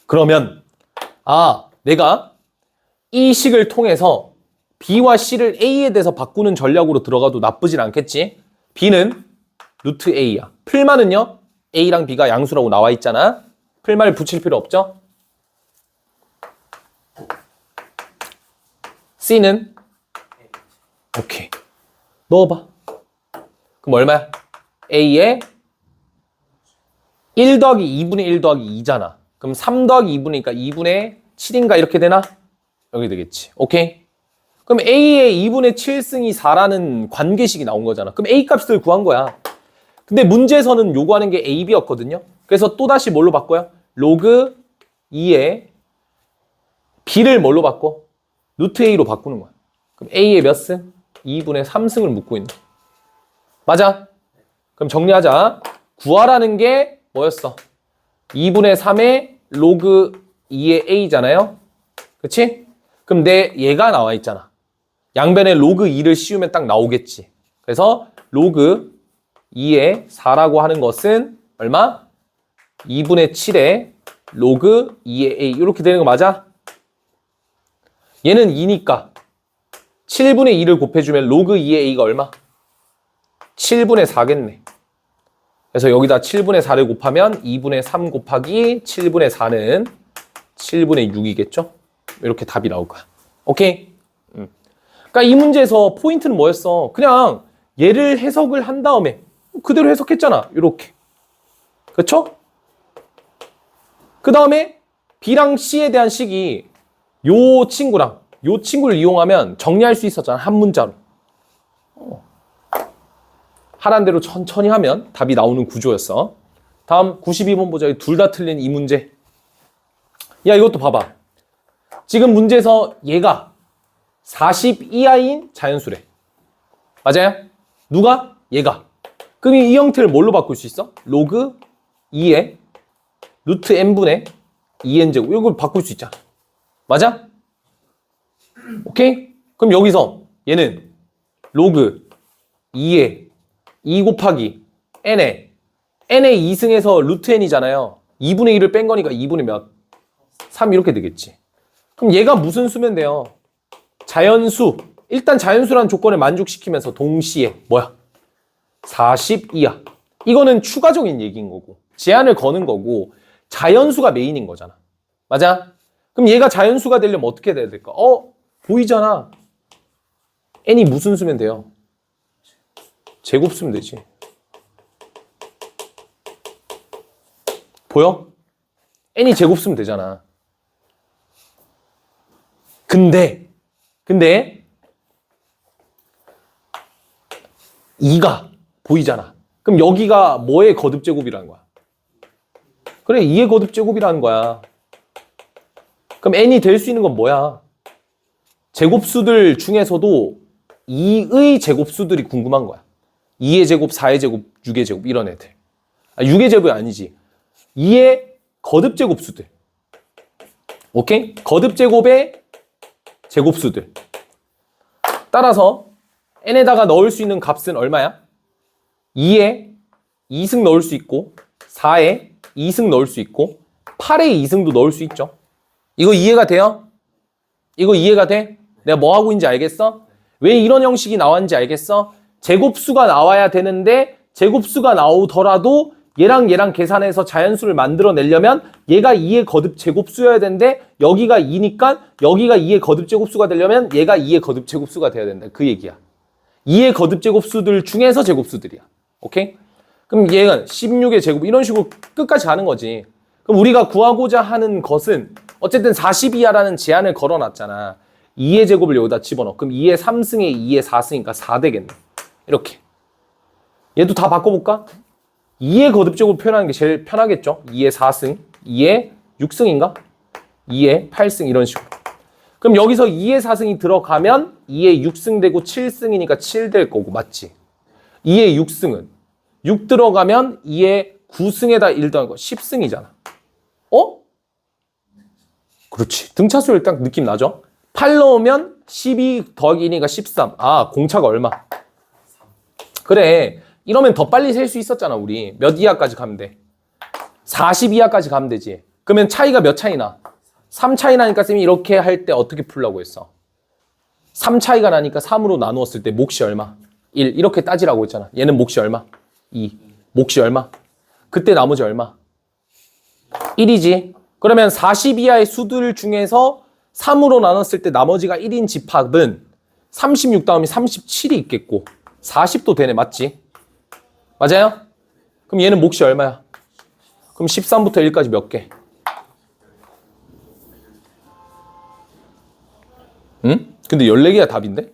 그러면 내가 이 식을 통해서 B와 C를 A에 대해서 바꾸는 전략으로 들어가도 나쁘진 않겠지. B는 루트 A야. 풀만은요, A랑 B가 양수라고 나와 있잖아. 풀만을 붙일 필요 없죠. C는 오케이. 넣어봐. 그럼 얼마야? A에 1 더하기 2분의 1 더하기 2잖아. 그럼 3 더하기 2분이니까 2분의 7인가 이렇게 되나? 여기 되겠지. 오케이? 그럼 A의 2분의 7승이 4라는 관계식이 나온 거잖아. 그럼 A 값을 구한 거야. 근데 문제에서는 요구하는 게 A, B였거든요. 그래서 또다시 뭘로 바꿔요? 로그 2에 B를 뭘로 바꿔? 루트 A로 바꾸는 거야. 그럼 A의 몇 승? 2분의 3승을 묻고 있는 거야. 맞아? 그럼 정리하자. 구하라는 게 뭐였어? 2분의 3의 로그 2의 A잖아요. 그치? 그럼 내 얘가 나와 있잖아. 양변에 로그 2를 씌우면 딱 나오겠지. 그래서 로그 2의 4라고 하는 것은 얼마? 2분의 7의 로그 2의 A 이렇게 되는 거 맞아? 얘는 2니까 7분의 2를 곱해주면 로그 2의 A가 얼마? 7분의 4겠네. 그래서 여기다 7분의 4를 곱하면 2분의 3 곱하기 7분의 4는 7분의 6이겠죠? 이렇게 답이 나올 거야. 오케이? 그러니까 이 문제에서 포인트는 뭐였어? 그냥 얘를 해석을 한 다음에 그대로 해석했잖아. 이렇게. 그렇죠? 그 다음에 B랑 C에 대한 식이 요 친구를 이용하면 정리할 수 있었잖아. 한 문자로. 하란 대로 천천히 하면 답이 나오는 구조였어. 다음 92번 보자. 둘 다 틀린 이 문제. 야, 이것도 봐봐. 지금 문제에서 얘가 40 이하인 자연수래. 맞아요? 누가? 얘가. 그럼 이 형태를 뭘로 바꿀 수 있어? 로그 2에 루트 n분의 2n제곱. 이걸 바꿀 수 있잖아. 맞아? 오케이? 그럼 여기서 얘는 로그 2에 2 곱하기 n에 n의 2승에서 루트 n이잖아요. 2분의 1을 뺀 거니까 2분의 몇? 3 이렇게 되겠지. 그럼 얘가 무슨 수면 돼요? 자연수. 일단 자연수라는 조건을 만족시키면서 동시에 뭐야? 40 이하. 이거는 추가적인 얘기인 거고 제한을 거는 거고 자연수가 메인인 거잖아. 맞아? 그럼 얘가 자연수가 되려면 어떻게 돼야 될까? 보이잖아. n이 무슨 수면 돼요? 제곱 쓰면 되지. 보여? n이 제곱 쓰면 되잖아. 근데 2가 보이잖아. 그럼 여기가 뭐의 거듭제곱이라는 거야? 그래, 2의 거듭제곱이라는 거야. 그럼 n이 될 수 있는 건 뭐야? 제곱수들 중에서도 2의 제곱수들이 궁금한 거야. 2의 제곱, 4의 제곱, 6의 제곱 이런 애들. 6의 제곱이 아니지. 2의 거듭제곱수들. 오케이? 거듭제곱의 제곱수들. 따라서 n에다가 넣을 수 있는 값은 얼마야? 2에 2승 넣을 수 있고 4에 2승 넣을 수 있고 8에 2승도 넣을 수 있죠. 이거 이해가 돼요? 이거 이해가 돼? 내가 뭐 하고 있는지 알겠어? 왜 이런 형식이 나왔는지 알겠어? 제곱수가 나와야 되는데 제곱수가 나오더라도 얘랑 계산해서 자연수를 만들어내려면 얘가 2의 거듭 제곱수여야 되는데 여기가 2니까 여기가 2의 거듭 제곱수가 되려면 얘가 2의 거듭 제곱수가 돼야 된다. 그 얘기야. 2의 거듭 제곱수들 중에서 제곱수들이야. 오케이? 그럼 얘는 16의 제곱 이런 식으로 끝까지 가는 거지. 그럼 우리가 구하고자 하는 것은 어쨌든 40 이하라는 제한을 걸어놨잖아. 2의 제곱을 여기다 집어넣어. 그럼 2의 3승에 2의 4승이니까 4 되겠네. 이렇게. 얘도 다 바꿔볼까? 2의 거듭제곱 표현하는 게 제일 편하겠죠. 2의 4승, 2의 6승인가? 2의 8승 이런 식으로. 그럼 여기서 2의 4승이 들어가면 2의 6승 되고 7승이니까 7 될 거고 맞지? 2의 6승은 6 들어가면 2의 9승에다 1 더한 거 10승이잖아. 그렇지. 등차수를 딱 느낌 나죠? 8 넣으면 12 더하기 2니까 13. 공차가 얼마? 그래. 이러면 더 빨리 셀 수 있었잖아, 우리. 몇 이하까지 가면 돼? 40 이하까지 가면 되지. 그러면 차이가 몇 차이나? 3 차이 나니까 쌤이 이렇게 할 때 어떻게 풀라고 했어? 3 차이가 나니까 3으로 나누었을 때 몫이 얼마? 1 이렇게 따지라고 했잖아. 얘는 몫이 얼마? 2 몫이 얼마? 그때 나머지 얼마? 1이지. 그러면 40 이하의 수들 중에서 3으로 나눴을 때 나머지가 1인 집합은 36 다음에 37이 있겠고 40도 되네. 맞지? 맞아요? 그럼 얘는 몫이 얼마야? 그럼 13부터 1까지 몇 개? 응? 근데 14개가 답인데?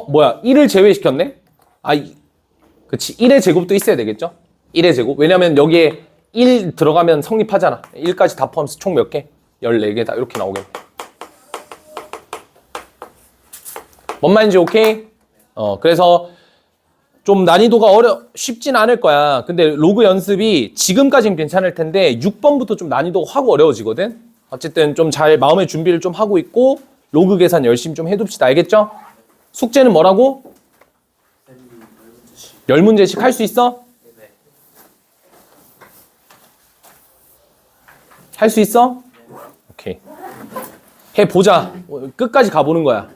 뭐야? 1을 제외시켰네? 그치. 1의 제곱도 있어야 되겠죠? 1의 제곱. 왜냐면 여기에 1 들어가면 성립하잖아. 1까지 다 포함해서 총 몇 개? 14개다. 이렇게 나오겠네. 뭔 말인지 오케이? 그래서 좀 난이도가 쉽진 않을 거야. 근데 로그 연습이 지금까지는 괜찮을 텐데 6번부터 좀 난이도가 확 어려워지거든? 어쨌든 좀 잘 마음의 준비를 좀 하고 있고 로그 계산 열심히 좀 해둡시다. 알겠죠? 숙제는 뭐라고? 10문제씩 할 수 있어? 할 수 있어? 오케이. 해보자. 끝까지 가보는 거야.